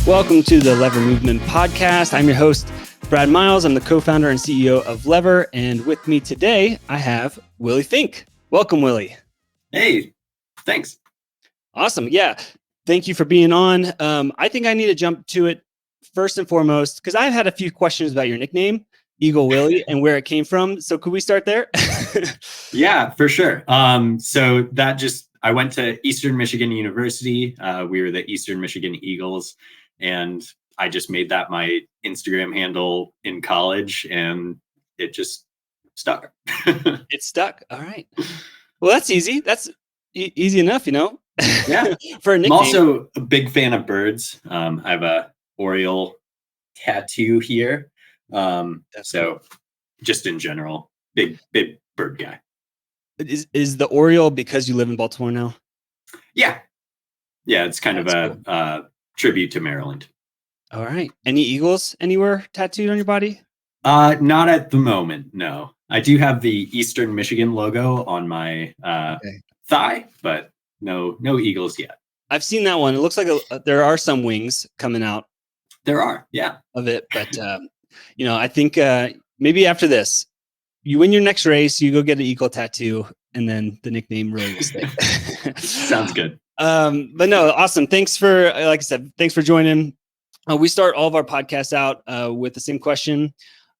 Welcome to the Lever Movement Podcast. I'm your host, Brad Miles. I'm the co-founder and CEO of Lever. And with me today, I have Willy Fink. Welcome, Willy. Hey, thanks. Awesome. Yeah. Thank you for being on. I think I need to jump to it first and foremost, because I've had a few questions about your nickname, Eagle Willy, and where it came from. So could we start there? Yeah, for sure. I went to Eastern Michigan University. We were the Eastern Michigan Eagles, and I just made that my Instagram handle in college, and it just stuck. It stuck. All right. Well, that's easy. That's easy enough, you know? Yeah. For a nickname. I'm also a big fan of birds. I have a Oriole tattoo here. So just in general, big bird guy. Is the Oriole because you live in Baltimore now? Yeah. Yeah, it's kind of a tribute to Maryland. All right. Any eagles anywhere tattooed on your body? Not at the moment, no. I do have the Eastern Michigan logo on my thigh, but no eagles yet. I've seen that one. It looks like there are some wings coming out. There are, yeah. Of it, but I think maybe after this, you win your next race, you go get an eagle tattoo, and then the nickname really will stick. Sounds good. But no, awesome. Thanks for, like I said, thanks for joining. We start all of our podcasts out with the same question.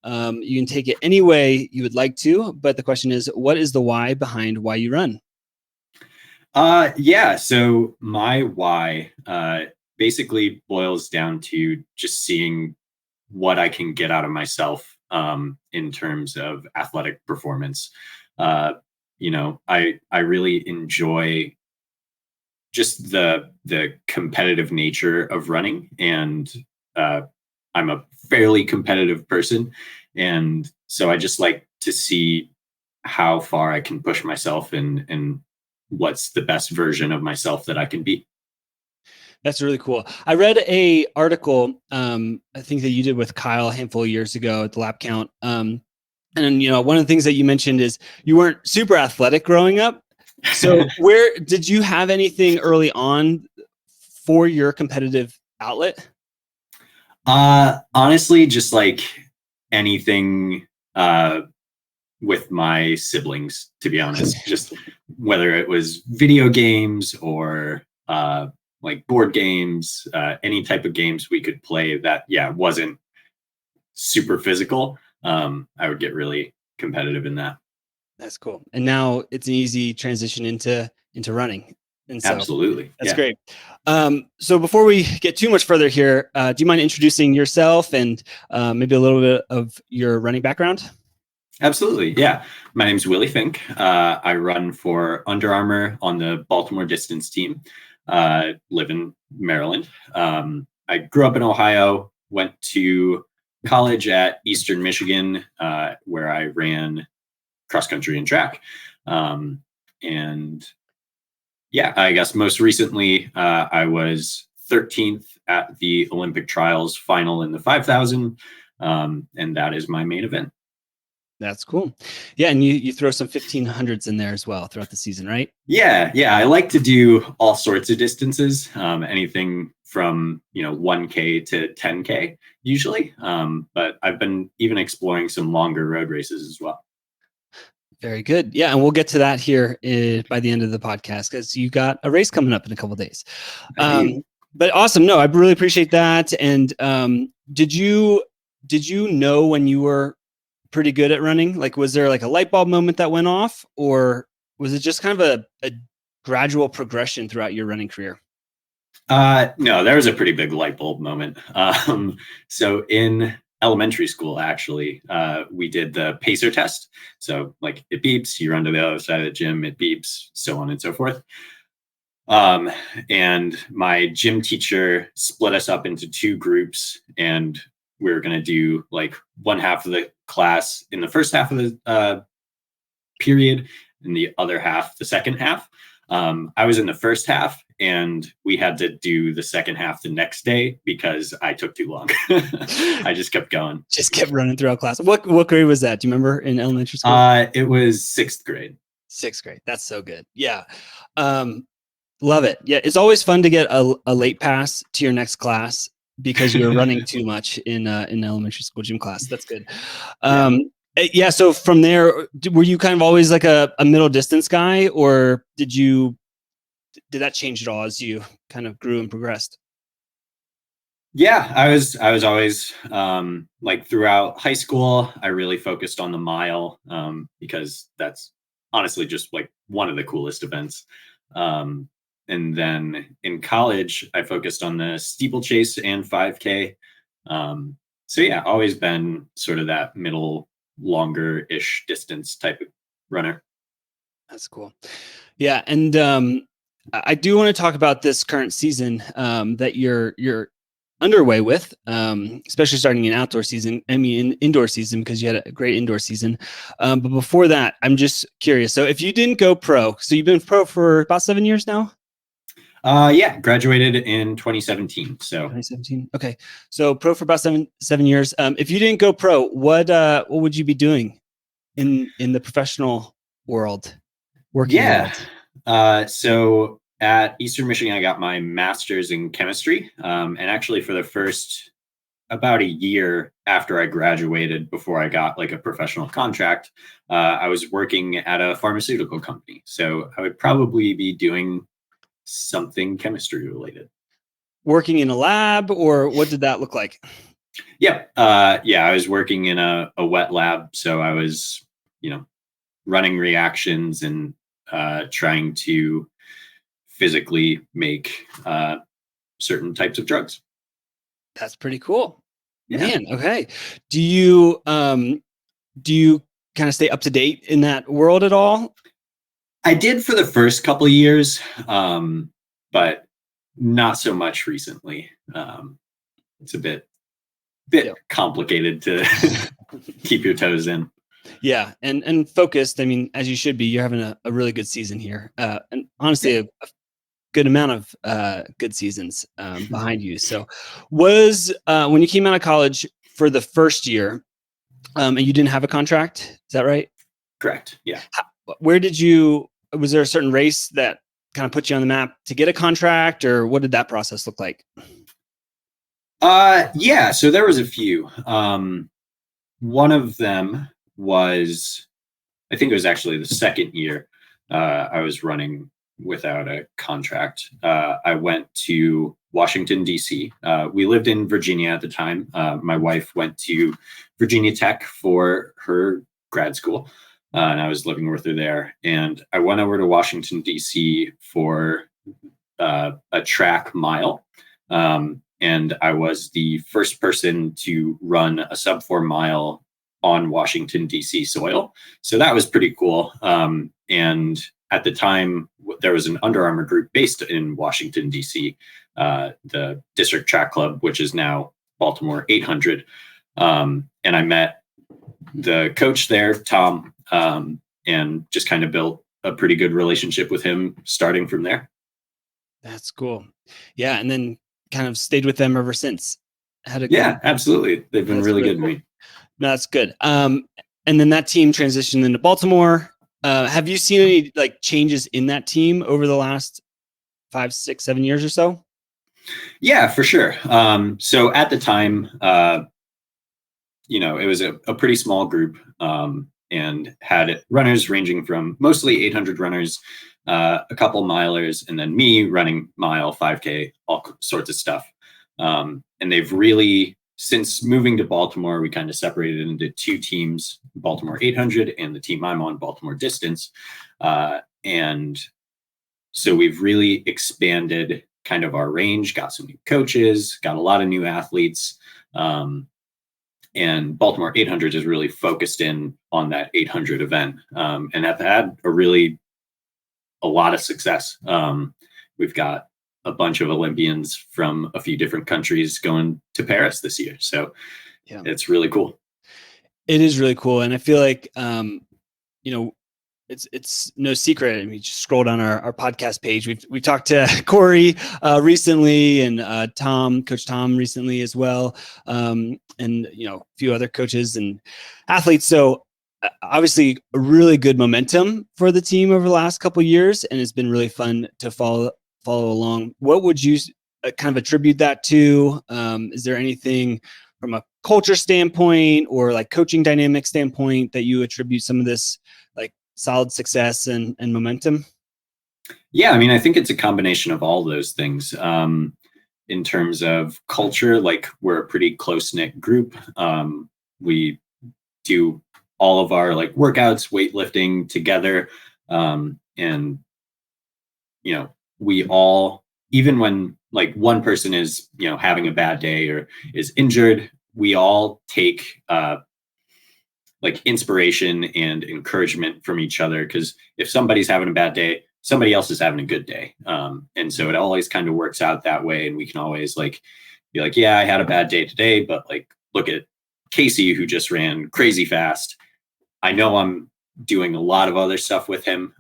You can take it any way you would like to, but the question is, what is the why behind why you run? So my why basically boils down to just seeing what I can get out of myself in terms of athletic performance. I really enjoy just the competitive nature of running, and I'm a fairly competitive person, and so I just like to see how far I can push myself and what's the best version of myself that I can be. That's really cool. I read a article, I think that you did with Kyle a handful of years ago at the Lap Count. And one of the things that you mentioned is you weren't super athletic growing up. So where did you have anything early on for your competitive outlet? Honestly, just like anything with my siblings, to be honest, just whether it was video games or like board games, any type of games we could play that, wasn't super physical. I would get really competitive in that. That's cool. And now it's an easy transition into running. And so absolutely. That's great. So before we get too much further here, do you mind introducing yourself and maybe a little bit of your running background? Absolutely. Yeah. My name's Willy Fink. I run for Under Armour on the Baltimore distance team. Live in Maryland. I grew up in Ohio, went to college at Eastern Michigan, where I ran cross country and track. I guess most recently, I was 13th at the Olympic trials final in the 5,000. And that is my main event. That's cool. Yeah. And you throw some 1500s in there as well throughout the season, right? Yeah. I like to do all sorts of distances, anything from, 1K to 10K usually. But I've been even exploring some longer road races as well. Very good. Yeah. And we'll get to that here by the end of the podcast, because you got a race coming up in a couple of days. But awesome. No, I really appreciate that. And did you know when you were pretty good at running? Like, was there like a light bulb moment that went off, or was it just kind of a gradual progression throughout your running career? No, there was a pretty big light bulb moment. So in elementary school, actually, we did the pacer test. So like it beeps, you run to the other side of the gym, it beeps, so on and so forth. And my gym teacher split us up into two groups, and we were going to do like one half of the class in the first half of the period, and the other half, the second half. I was in the first half, and we had to do the second half the next day because I took too long. I just kept going. Just kept running throughout class. What grade was that? Do you remember in elementary school? It was sixth grade. Sixth grade. That's so good. Yeah. Love it. Yeah. It's always fun to get a late pass to your next class. because you were running too much in elementary school gym class. That's good. Yeah. So from there, were you kind of always like a middle distance guy, or did that change at all as you kind of grew and progressed? Yeah, I was always like throughout high school, I really focused on the mile because that's honestly just like one of the coolest events. And then in college, I focused on the steeplechase and 5K. So yeah, always been sort of that middle, longer-ish distance type of runner. That's cool. Yeah, and I do want to talk about this current season that you're underway with, especially starting in outdoor season. I mean, in indoor season, because you had a great indoor season. But before that, I'm just curious. So if you didn't go pro, so you've been pro for about 7 years now? Yeah, graduated in 2017. So 2017. Okay, so pro for about seven years. If you didn't go pro, what would you be doing in the professional world, working world? So at Eastern Michigan, I got my master's in chemistry. And actually, for the first about a year after I graduated, before I got like a professional contract, I was working at a pharmaceutical company. So I would probably be doing something chemistry related. Working in a lab, or what did that look like? Yeah. I was working in a wet lab. So I was, running reactions and trying to physically make certain types of drugs. That's pretty cool. Yeah. Man, okay. Do you kind of stay up to date in that world at all? I did for the first couple of years, but not so much recently. It's a bit complicated to keep your toes in. Yeah, and focused. I mean, as you should be. You're having a really good season here, and honestly, a good amount of good seasons behind you. So, was when you came out of college for the first year, and you didn't have a contract? Is that right? Correct. Yeah. Where did you? Was there a certain race that kind of put you on the map to get a contract, or what did that process look like? Yeah. So there was a few. One of them was, I think it was actually the second year I was running without a contract. I went to Washington, D.C. We lived in Virginia at the time. My wife went to Virginia Tech for her grad school, and I was living with her there. And I went over to Washington, D.C. for a track mile. And I was the first person to run a sub 4 mile on Washington, D.C. soil. So that was pretty cool. And at the time, there was an Under Armour group based in Washington, D.C., the District Track Club, which is now Baltimore 800. And I met the coach there, Tom, and just kind of built a pretty good relationship with him starting from there. That's cool. Yeah, and then kind of stayed with them ever since. Absolutely. They've been really good to me. No, that's good. And then that team transitioned into Baltimore. Have you seen any like changes in that team over the last 5, 6, 7 years or so? Yeah, for sure. So at the time, it was a pretty small group, and had runners ranging from mostly 800 runners, a couple milers, and then me running mile, 5K, all sorts of stuff. And they've really, since moving to Baltimore, we kind of separated into two teams, Baltimore 800 and the team I'm on, Baltimore Distance. And so we've really expanded kind of our range, got some new coaches, got a lot of new athletes. And Baltimore 800 is really focused in on that 800 event, and have had a lot of success. We've got a bunch of Olympians from a few different countries going to Paris this year. So it's really cool. It is really cool. And I feel like, it's no secret. I mean, just scroll down our podcast page. We talked to Corey recently, and Coach Tom recently as well. And, a few other coaches and athletes. So obviously a really good momentum for the team over the last couple of years. And it's been really fun to follow along. What would you kind of attribute that to? Is there anything from a culture standpoint or like coaching dynamic standpoint that you attribute some of this like solid success and momentum? Yeah, I mean, I think it's a combination of all those things. In terms of culture, like we're a pretty close knit group. We do all of our like workouts, weightlifting together, and we all, even when like one person is having a bad day or is injured, we all take like inspiration and encouragement from each other, because if somebody's having a bad day, somebody else is having a good day. And so it always kind of works out that way. And we can always like be like, yeah, I had a bad day today, but like, look at Casey, who just ran crazy fast. I know I'm doing a lot of other stuff with him.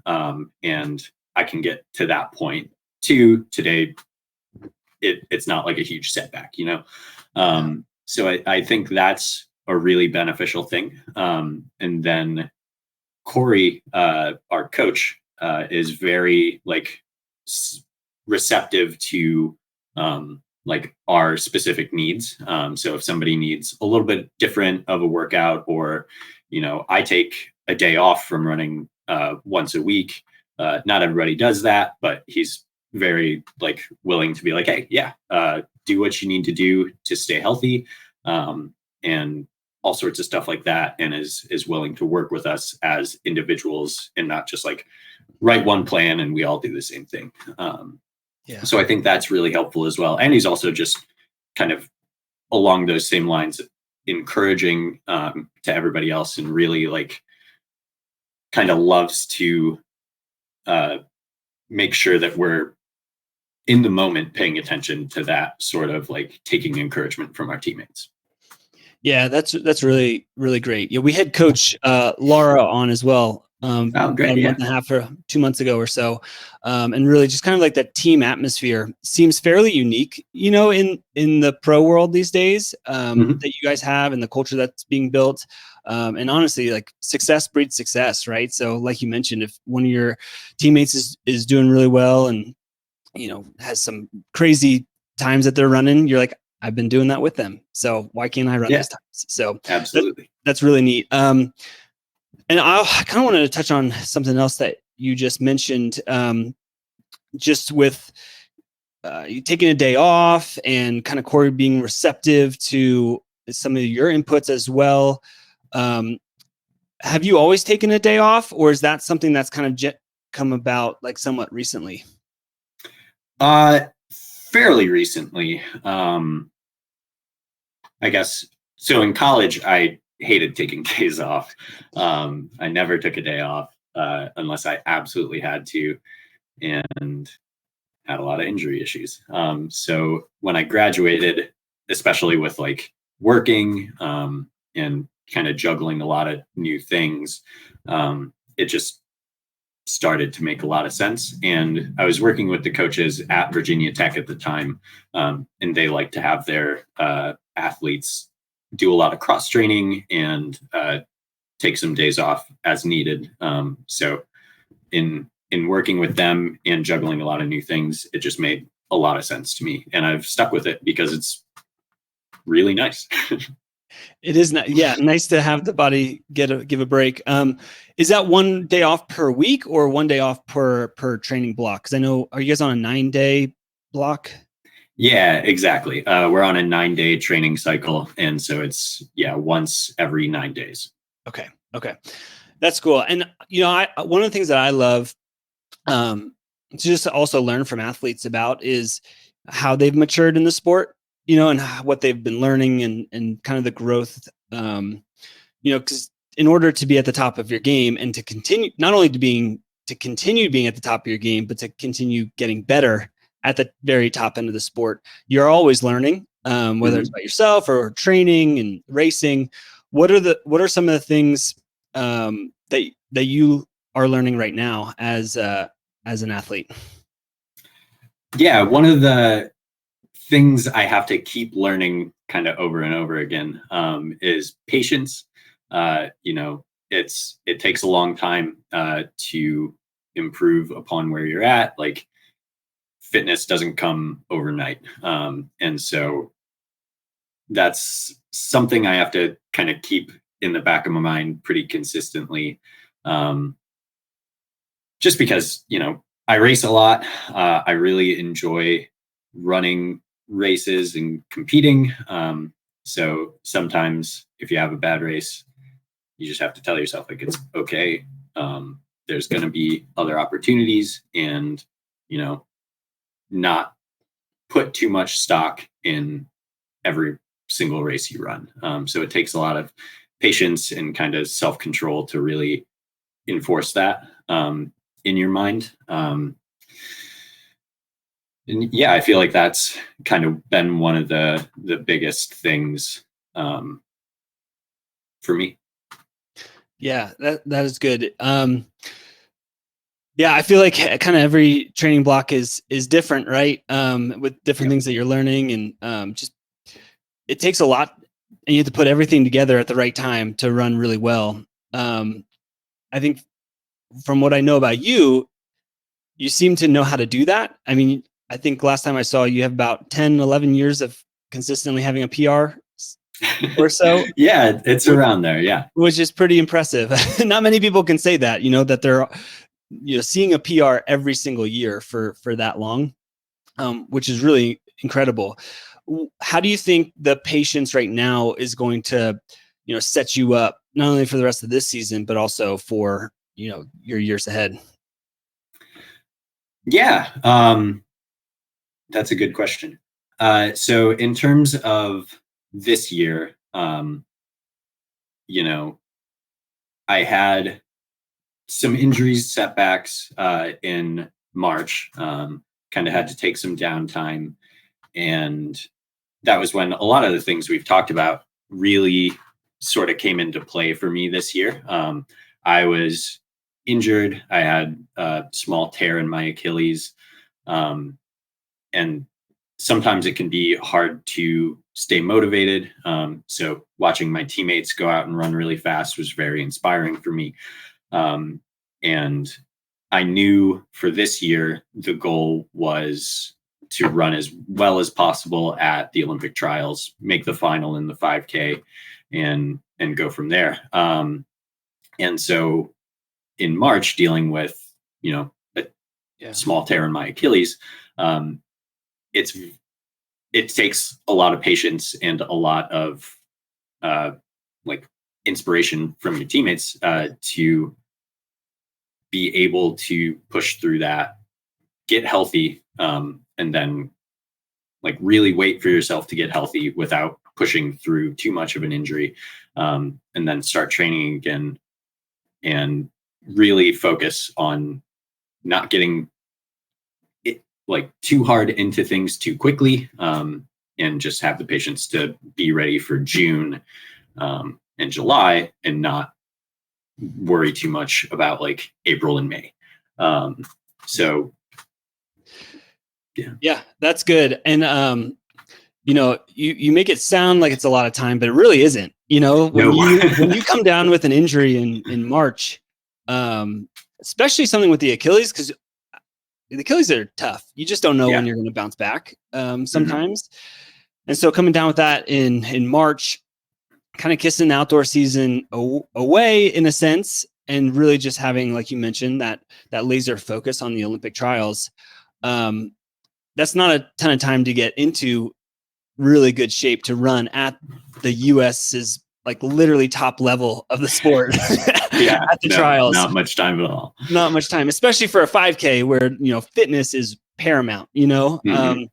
And I can get to that point too. Today, it's not like a huge setback, So I think that's a really beneficial thing. And then Corey, our coach, is very like receptive to like our specific needs. So if somebody needs a little bit different of a workout, or I take a day off from running once a week. Not everybody does that, but he's very like willing to be like, hey, yeah, do what you need to do to stay healthy, and all sorts of stuff like that, and is willing to work with us as individuals and not just like write one plan and we all do the same thing. So I think that's really helpful as well. And he's also just kind of along those same lines, encouraging to everybody else, and really like kind of loves to make sure that we're in the moment paying attention to that, sort of like taking encouragement from our teammates. Yeah, that's really, really great. Yeah, we had Coach Laura on as well. Great, a month and a half or 2 months ago or so. And really just kind of like that team atmosphere seems fairly unique, in the pro world these days, that you guys have, and the culture that's being built. And honestly, like success breeds success, right? So like you mentioned, if one of your teammates is doing really well and, has some crazy times that they're running, you're like, I've been doing that with them, so why can't I run these times? So absolutely, that's really neat. And I kind of wanted to touch on something else that you just mentioned, just with you taking a day off and kind of Corey being receptive to some of your inputs as well. Have you always taken a day off, or is that something that's kind of come about like somewhat recently? Fairly recently. I guess so. In college, I hated taking days off. I never took a day off unless I absolutely had to, and had a lot of injury issues. So when I graduated, especially with like working and kind of juggling a lot of new things, it just started to make a lot of sense. And I was working with the coaches at Virginia Tech at the time, and they like to have their athletes do a lot of cross training and take some days off as needed. So in working with them and juggling a lot of new things, it just made a lot of sense to me, and I've stuck with it because it's really nice. It is not, nice to have the body give a break. Is that one day off per week or one day off per training block? Because I know, are you guys on a 9-day block? Yeah, exactly. We're on a 9-day training cycle, and so it's once every 9 days. Okay, that's cool. And one of the things that I love to just also learn from athletes about is how they've matured in the sport, and what they've been learning and kind of the growth, because in order to be at the top of your game and to continue, not only to continue being at the top of your game, but to continue getting better at the very top end of the sport, you're always learning, whether it's about yourself or training and racing. What are some of the things that you are learning right now as an athlete? Yeah, one of the things I have to keep learning kind of over and over again is patience. It takes a long time to improve upon where you're at. Like fitness doesn't come overnight. And so that's something I have to kind of keep in the back of my mind pretty consistently. Just because, I race a lot. I really enjoy running races and competing. So sometimes if you have a bad race, you just have to tell yourself like it's okay. There's going to be other opportunities, and not put too much stock in every single race you run. So it takes a lot of patience and kind of self-control to really enforce that in your mind. And yeah, I feel like that's kind of been one of the biggest things for me. Yeah, that is good. Yeah, I feel like kind of every training block is different, right? With different things that you're learning, and just it takes a lot, and you have to put everything together at the right time to run really well. I think from what I know about you, you seem to know how to do that. I mean, I think last time I saw you have about 10, 11 years of consistently having a PR or so. Yeah, it's around there. Yeah. Which is pretty impressive. Not many people can say that, that they're, seeing a PR every single year for that long, which is really incredible. How do you think the patience right now is going to, set you up not only for the rest of this season, but also for, your years ahead? Yeah. That's a good question. So in terms of this year, I had some injuries, setbacks in March, kind of had to take some downtime. And that was when a lot of the things we've talked about really sort of came into play for me this year. I was injured. I had a small tear in my Achilles. And sometimes it can be hard to stay motivated. So watching my teammates go out and run really fast was very inspiring for me. And I knew for this year, the goal was to run as well as possible at the Olympic trials, make the final in the 5K, and go from there. And so in March, dealing with, a small tear in my Achilles, it takes a lot of patience and a lot of inspiration from your teammates to be able to push through that, get healthy, and then really wait for yourself to get healthy without pushing through too much of an injury, and then start training again and really focus on not getting it too hard into things too quickly, and just have the patience to be ready for June and July and not worry too much about April and May. So yeah, that's good. And you make it sound like it's a lot of time, but it really isn't. When you come down with an injury in March, especially something with the Achilles, because the Achilles are tough. You just don't know when you're going to bounce back sometimes. And so coming down with that in March, kind of kissing the outdoor season away in a sense, and really just having, like you mentioned, that laser focus on the Olympic trials. That's not a ton of time to get into really good shape to run at the US's literally top level of the sport. At the trials. Not much time at all. Not much time, especially for a 5K where, fitness is paramount, and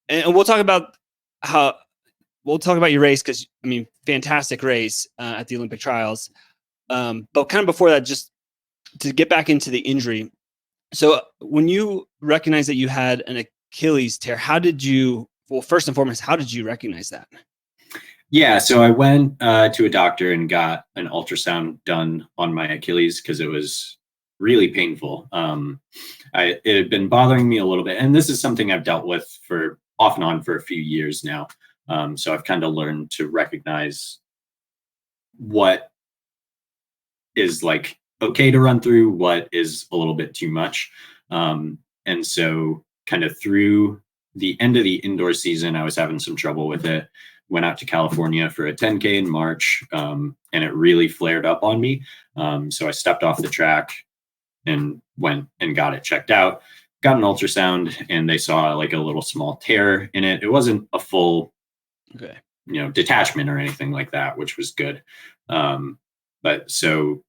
we'll talk about your race, because fantastic race at the Olympic trials. But kind of before that, just to get back into the injury. So when you recognize that you had an Achilles tear, first and foremost, how did you recognize that? Yeah, so I went to a doctor and got an ultrasound done on my Achilles because it was really painful. It had been bothering me a little bit, and this is something I've dealt with for off and on for a few years now. So I've kind of learned to recognize what is okay to run through, what is a little bit too much. And so kind of through the end of the indoor season, I was having some trouble with it. Went out to California for a 10K in March, and it really flared up on me. So I stepped off the track and went and got it checked out, got an ultrasound, and they saw like a little small tear in it. It wasn't a full, detachment or anything like that, which was good. But so,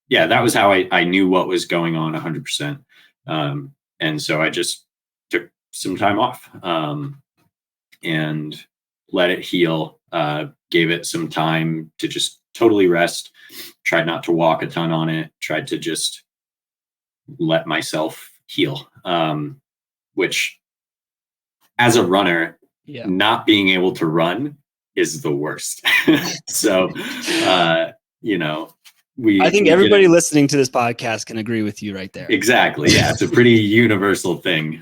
yeah, that was how I knew what was going on 100%. And so I just took some time off and let it heal, gave it some time to just totally rest, tried not to walk a ton on it, tried to just let myself heal, which as a runner, not being able to run is the worst. So, I think everybody listening to this podcast can agree with you right there. Exactly. Yeah. It's a pretty universal thing.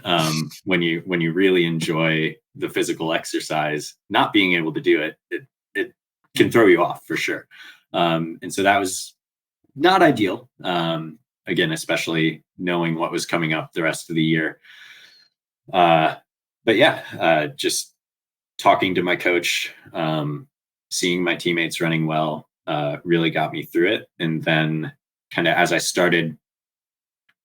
When you really enjoy the physical exercise, not being able to do it, it can throw you off for sure. And so that was not ideal. Again, especially knowing what was coming up the rest of the year. But yeah, just talking to my coach, seeing my teammates running well, really got me through it. And then kind of as I started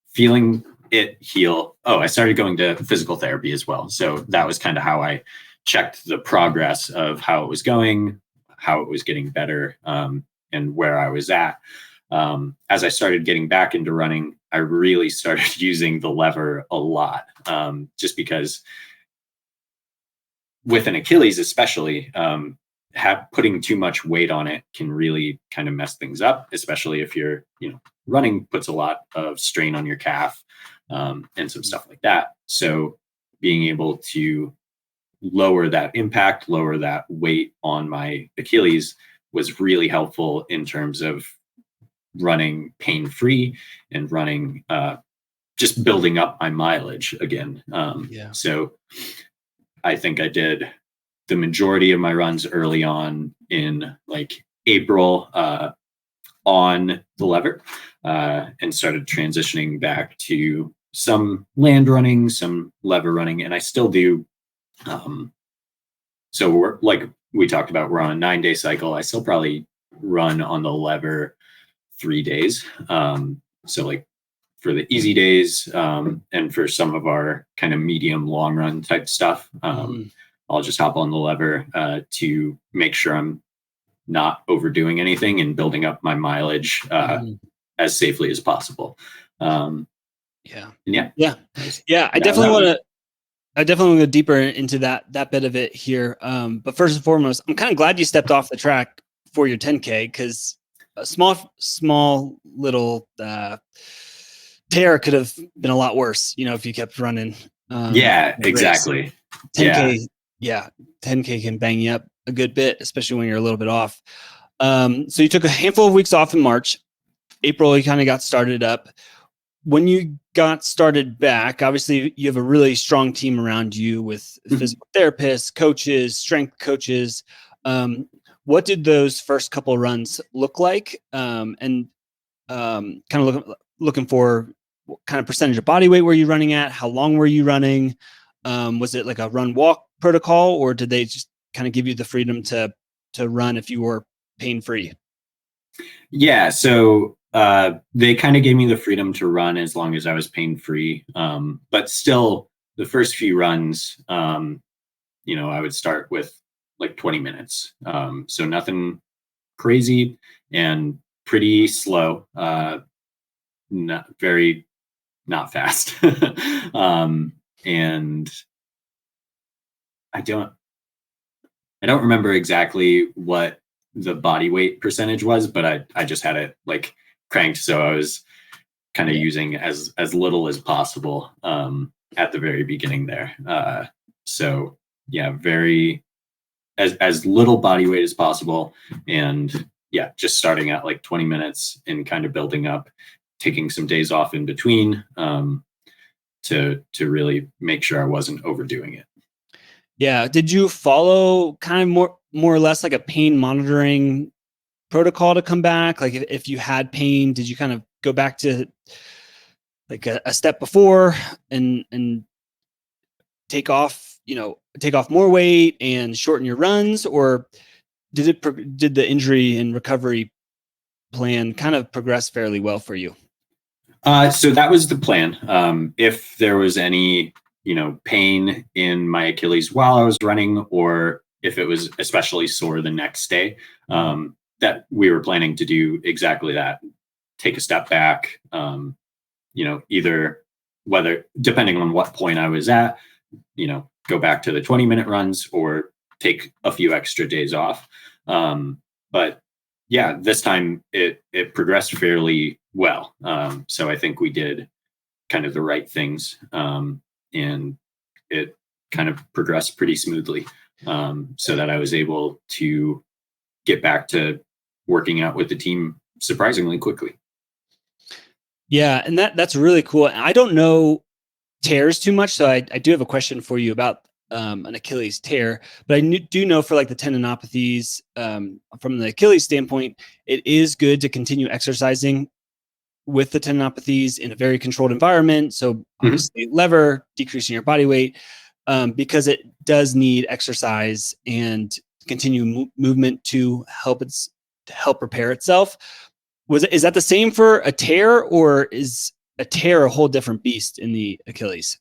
feeling it heal, I started going to physical therapy as well. So that was kind of how I checked the progress of how it was going, how it was getting better, and where I was at. As I started getting back into running, I really started using the lever a lot, just because with an Achilles, especially, putting too much weight on it can really kind of mess things up, especially if you're, running puts a lot of strain on your calf, and some stuff like that. So being able to lower that impact, lower that weight on my Achilles was really helpful in terms of running pain-free and running, just building up my mileage again. So I think I did the majority of my runs early on in like April, on the lever, and started transitioning back to some land running, some lever running, and I still do. So we're like we talked about, we're on a 9-day cycle. I still probably run on the lever 3 days. So like for the easy days, and for some of our kind of medium long run type stuff, I'll just hop on the lever to make sure I'm not overdoing anything and building up my mileage as safely as possible. I definitely want to go deeper into that bit of it here. But first and foremost, I'm kind of glad you stepped off the track for your 10K, because a small little tear could have been a lot worse, if you kept running. Exactly. 10K, 10K can bang you up a good bit, especially when you're a little bit off. So you took a handful of weeks off in March. April, you kind of got started up. When you got started back, obviously you have a really strong team around you with physical therapists, coaches, strength coaches. What did those first couple runs look like? And kind of looking for what kind of percentage of body weight were you running at? How long were you running? Was it like a run walk protocol, or did they just kind of give you the freedom to run if you were pain-free? Yeah. So they kind of gave me the freedom to run as long as I was pain-free. But still the first few runs, I would start with like 20 minutes. So nothing crazy and pretty slow, not fast. And I don't remember exactly what the body weight percentage was, but I just had it like cranked. So I was kind of using as little as possible, at the very beginning there. So yeah, as little body weight as possible. And yeah, just starting at like 20 minutes and kind of building up, taking some days off in between, to really make sure I wasn't overdoing it. Yeah. Did you follow kind of more or less like a pain monitoring protocol to come back? Like if you had pain, did you kind of go back to like a step before and take off more weight and shorten your runs, or did the injury and recovery plan kind of progress fairly well for you? So that was the plan. If there was any, pain in my Achilles while I was running, or if it was especially sore the next day, that we were planning to do exactly that. Take a step back, either whether, depending on what point I was at, go back to the 20-minute runs or take a few extra days off. But yeah, this time it progressed fairly well. So I think we did kind of the right things, and it kind of progressed pretty smoothly, so that I was able to get back to working out with the team surprisingly quickly. Yeah, and that's really cool. I don't know tears too much, so I do have a question for you about an Achilles tear, but I do know for like the tendinopathies, from the Achilles standpoint, it is good to continue exercising with the tendinopathies in a very controlled environment. So obviously lever, decreasing your body weight, because it does need exercise and continue movement to help repair itself. Is that the same for a tear, or is a tear a whole different beast in the Achilles?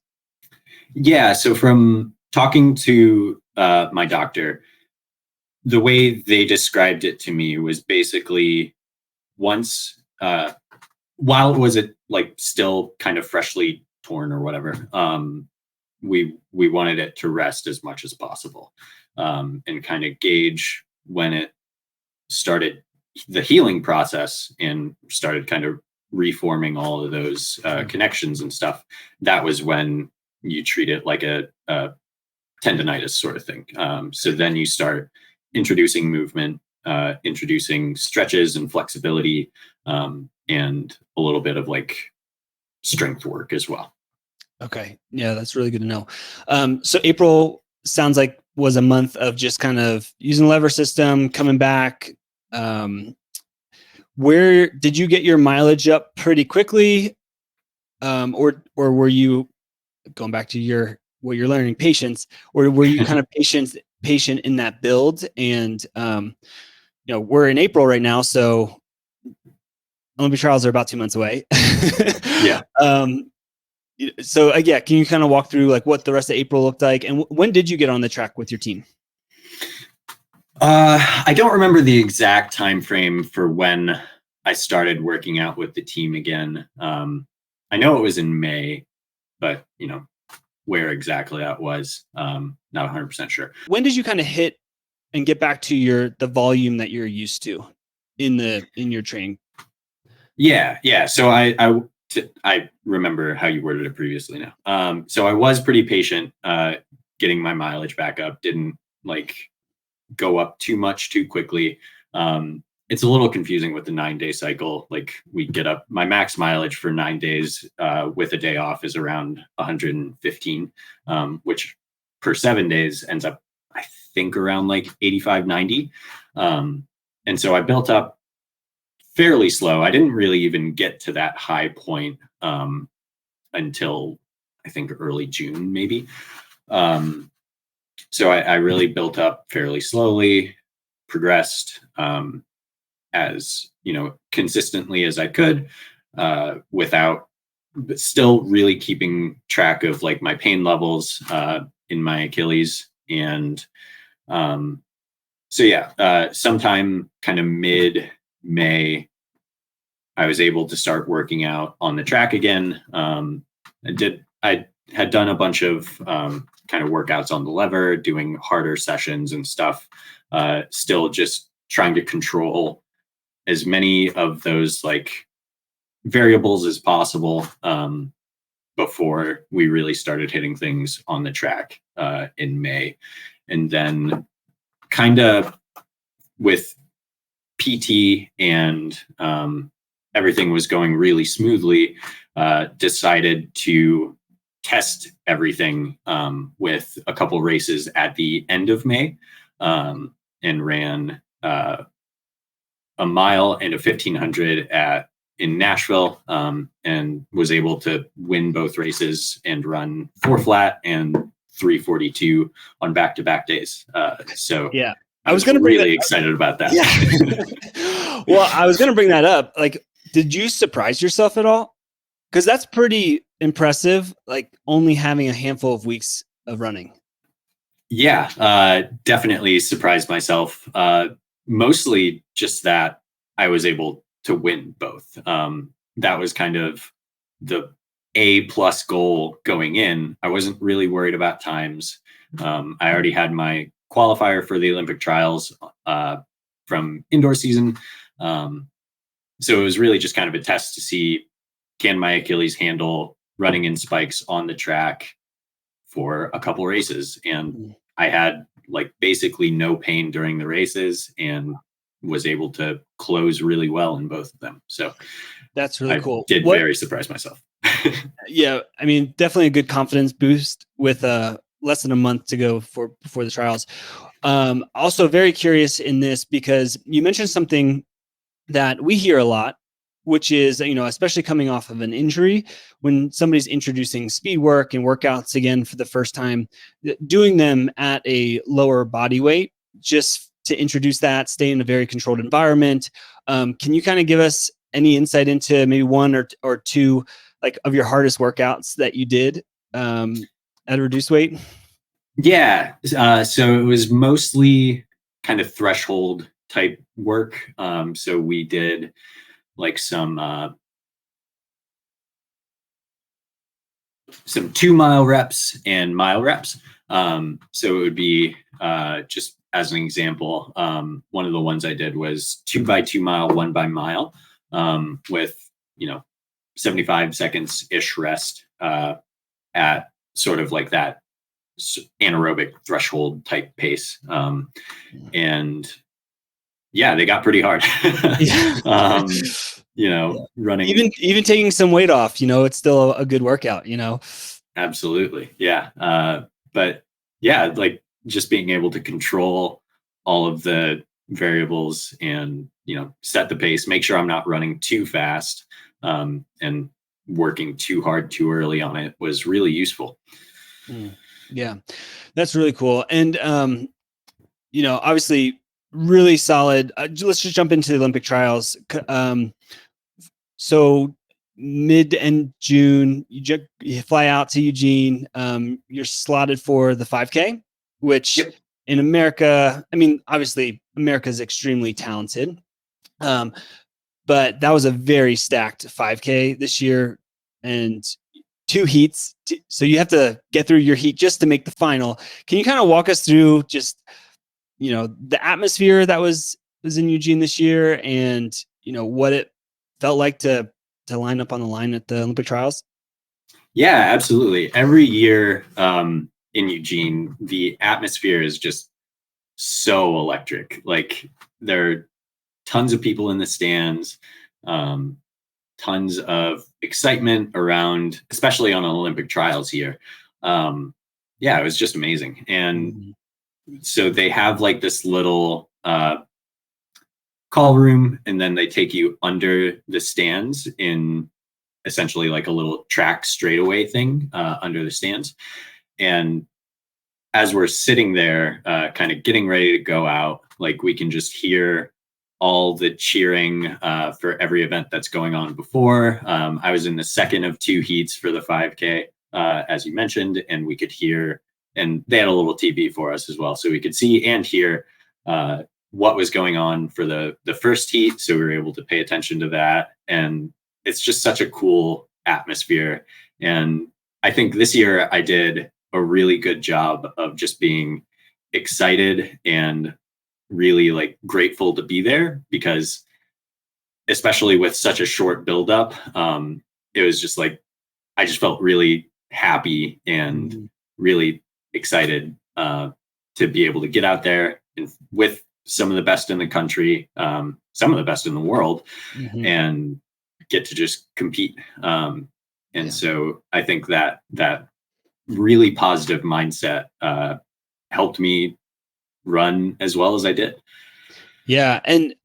Yeah. So from talking to my doctor, the way they described it to me was basically once, while it was like still kind of freshly torn or whatever, we wanted it to rest as much as possible, and kind of gauge when it started the healing process and started kind of reforming all of those connections and stuff. That was when you treat it like a tendonitis sort of thing. So then you start introducing movement, introducing stretches and flexibility, and a little bit of like strength work as well. Okay. Yeah, that's really good to know. So April sounds like was a month of just kind of using the lever system, coming back. Where did you get your mileage up pretty quickly? Or were you going back to what you're learning, patience, or were you kind of patient in that build? And, we're in April right now, so Olympic trials are about 2 months away. Yeah. So yeah, can you kind of walk through like what the rest of April looked like, and when did you get on the track with your team? I don't remember the exact time frame for when I started working out with the team again. I know it was in May, but where exactly that was, not 100% sure. When did you kind of hit and get back to the volume that you're used to in your training? Yeah. So I remember how you worded it previously now. So I was pretty patient, getting my mileage back up. Didn't like go up too much too quickly. It's a little confusing with the 9-day cycle. Like we get up, my max mileage for 9 days with a day off is around 115, which per 7 days ends up, I think, around like 85, 90. And so I built up fairly slow. I didn't really even get to that high point until I think early June, maybe. So I really built up fairly slowly, progressed as consistently as I could, but still really keeping track of like my pain levels in my Achilles. And so yeah, sometime kind of mid-May, I was able to start working out on the track again. I had done a bunch of kind of workouts on the lever, doing harder sessions and stuff, still just trying to control as many of those like variables as possible before we really started hitting things on the track in May. And then kind of with PT and everything was going really smoothly, decided to test everything with a couple races at the end of May, and ran a mile and a 1500 in Nashville, and was able to win both races and run 4 flat and 3:42 on back-to-back days. So yeah, I was really excited about that. Yeah. Well, I was going to bring that up. Like, did you surprise yourself at all? Because that's pretty impressive. Like only having a handful of weeks of running. Yeah, definitely surprised myself. Mostly just that I was able to win both. That was kind of the A+ goal going in. I wasn't really worried about times. I already had my qualifier for the Olympic trials from indoor season. So it was really just kind of a test to see, can my Achilles handle running in spikes on the track for a couple races? And I had like basically no pain during the races and was able to close really well in both of them. So that's really cool. Did very surprise myself. Yeah, I mean, definitely a good confidence boost with less than a month to go before the trials. Also very curious in this because you mentioned something that we hear a lot, which is, especially coming off of an injury, when somebody's introducing speed work and workouts again for the first time, doing them at a lower body weight, just to introduce that, stay in a very controlled environment. Can you kind of give us any insight into maybe one or two like of your hardest workouts that you did at a reduced weight? Yeah. So it was mostly kind of threshold type work. So we did like some 2-mile reps and mile reps. So it would be just as an example, one of the ones I did was 2 by 2 mile, 1 by mile, with 75 seconds ish rest at sort of like that anaerobic threshold type pace. And yeah, they got pretty hard. Running, even taking some weight off, it's still a good workout, Absolutely. Yeah. But yeah, like just being able to control all of the variables and, set the pace, make sure I'm not running too fast, and working too hard too early on it was really useful. Yeah, that's really cool. And, obviously really solid. Let's just jump into the Olympic trials. So mid and June, you fly out to Eugene. You're slotted for the 5K, which in America, I mean, obviously America is extremely talented. But that was a very stacked 5K this year and 2 heats. So you have to get through your heat just to make the final. Can you kind of walk us through just, the atmosphere that was in Eugene this year and, what it felt like to line up on the line at the Olympic trials? Yeah, absolutely. Every year in Eugene, the atmosphere is just so electric. Like there are tons of people in the stands, tons of excitement around, especially on Olympic trials here. Yeah, it was just amazing. And so they have like this little call room, and then they take you under the stands in essentially like a little track straightaway thing under the stands. And as we're sitting there, kind of getting ready to go out, like we can just hear all the cheering for every event that's going on before. I was in the second of 2 heats for the 5K, as you mentioned, and we could hear, and they had a little TV for us as well, so we could see and hear what was going on for the first heat. So we were able to pay attention to that, and it's just such a cool atmosphere. And I think this year I did a really good job of just being excited and really like grateful to be there, because especially with such a short buildup, it was just like I just felt really happy and really excited to be able to get out there and with some of the best in the country, some of the best in the world, and get to just compete. So I think that really positive mindset helped me run as well as I did. Yeah. And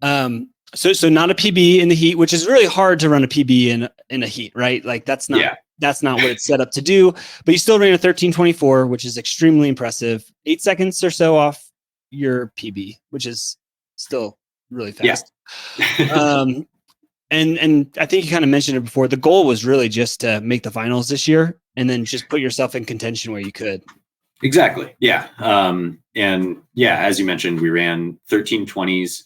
so not a PB in the heat, which is really hard to run a PB in a heat, right? Like that's not that's not what it's set up to do. But you still ran a 13:24, which is extremely impressive. 8 seconds or so off your PB, which is still really fast. Yeah. And I think you kind of mentioned it before. The goal was really just to make the finals this year and then just put yourself in contention where you could. Exactly. Yeah. And yeah, as you mentioned, we ran 13:20s.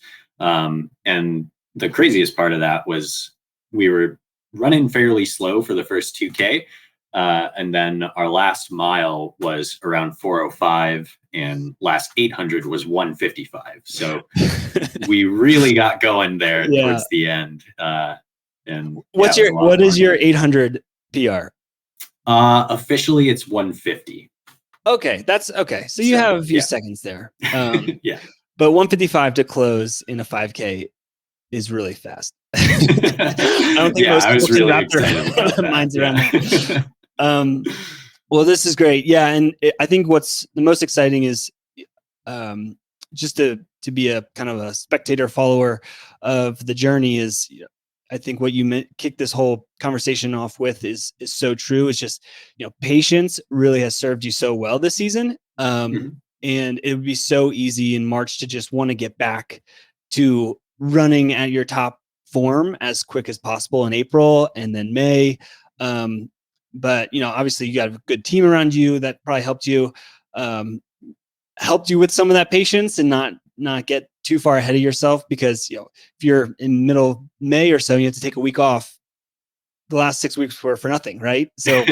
And the craziest part of that was we were running fairly slow for the first 2K. And then our last mile was around 4:05 and last 800 was 1:55. So we really got going there towards the end. And what is your 800 PR? Officially it's 1:50. Okay. That's okay. So you have a few seconds there. Yeah. But 1:55 to close in a 5K is really fast. I don't think most people can wrap their minds around that. Well, this is great. Yeah. And I think what's the most exciting is just to be a kind of a spectator follower of the journey is, I think what you kicked this whole conversation off with is so true. It's just, patience really has served you so well this season. And it would be so easy in March to just want to get back to running at your top form as quick as possible in April and then May. But, obviously you got a good team around you that probably helped you with some of that patience and not get too far ahead of yourself, because, if you're in middle of May or so, you have to take a week off. The last 6 weeks were for nothing, right? So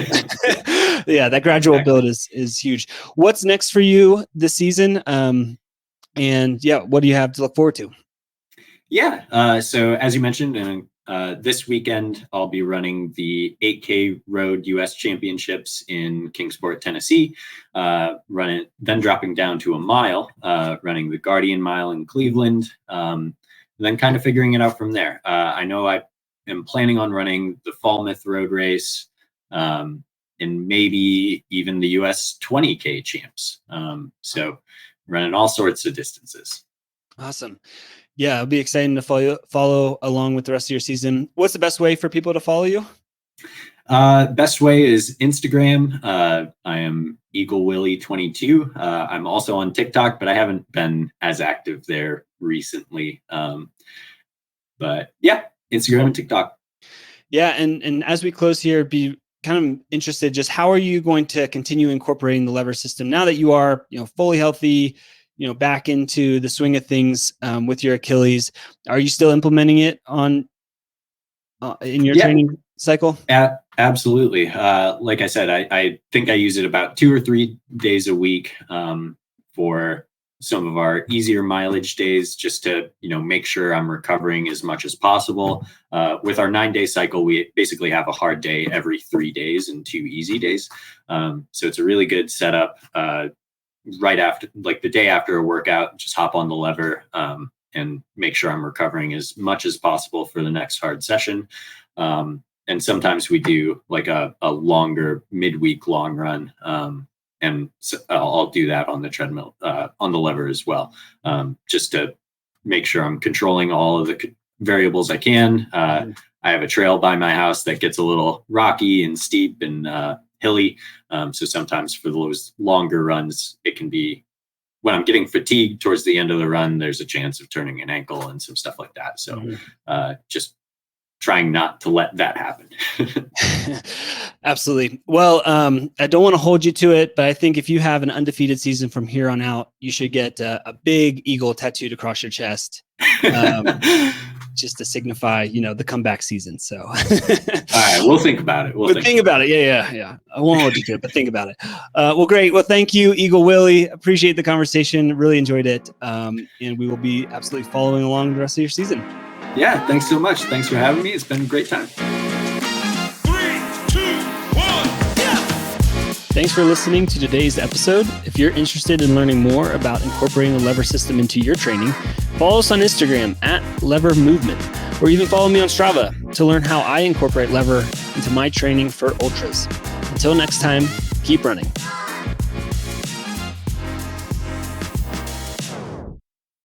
yeah, that gradual build is huge. What's next for you this season? And yeah, what do you have to look forward to? Yeah. So as you mentioned, this weekend, I'll be running the 8K Road US Championships in Kingsport, Tennessee, then dropping down to a mile, running the Guardian Mile in Cleveland, then kind of figuring it out from there. I know I am planning on running the Falmouth Road Race, and maybe even the US 20K champs. So running all sorts of distances. Awesome. Yeah, it'll be exciting to follow along with the rest of your season. What's the best way for people to follow you? Best way is Instagram. I am EagleWilly22. I'm also on TikTok, but I haven't been as active there recently. But yeah, Instagram and TikTok. Yeah, and as we close here, be kind of interested, just how are you going to continue incorporating the lever system now that you are, fully healthy, back into the swing of things with your Achilles? Are you still implementing it in your training cycle? Absolutely. Like I said, I think I use it about 2 or 3 days a week for some of our easier mileage days, just to, make sure I'm recovering as much as possible. With our 9-day cycle, we basically have a hard day every 3 days and 2 easy days. So it's a really good setup. Right after, like the day after a workout, just hop on the lever and make sure I'm recovering as much as possible for the next hard session. And sometimes we do like a longer midweek long run. And so I'll do that on the treadmill, on the lever as well, just to make sure I'm controlling all of the variables I can. I have a trail by my house that gets a little rocky and steep and hilly. So sometimes for those longer runs, it can be, when I'm getting fatigued towards the end of the run, there's a chance of turning an ankle and some stuff like that. So just trying not to let that happen. Absolutely. Well, I don't want to hold you to it, but I think if you have an undefeated season from here on out, you should get a big eagle tattooed across your chest. Just to signify, the comeback season. So, all right, we'll think about it. Think about it. Yeah. I won't hold you to it, but think about it. Well, great. Well, thank you, Eagle Willy. Appreciate the conversation. Really enjoyed it. And we will be absolutely following along the rest of your season. Yeah. Thanks so much. Thanks for having me. It's been a great time. 3, 2, 1, yeah. Thanks for listening to today's episode. If you're interested in learning more about incorporating the lever system into your training, follow us on Instagram @LeverMovement, or even follow me on Strava to learn how I incorporate lever into my training for ultras. Until next time, keep running.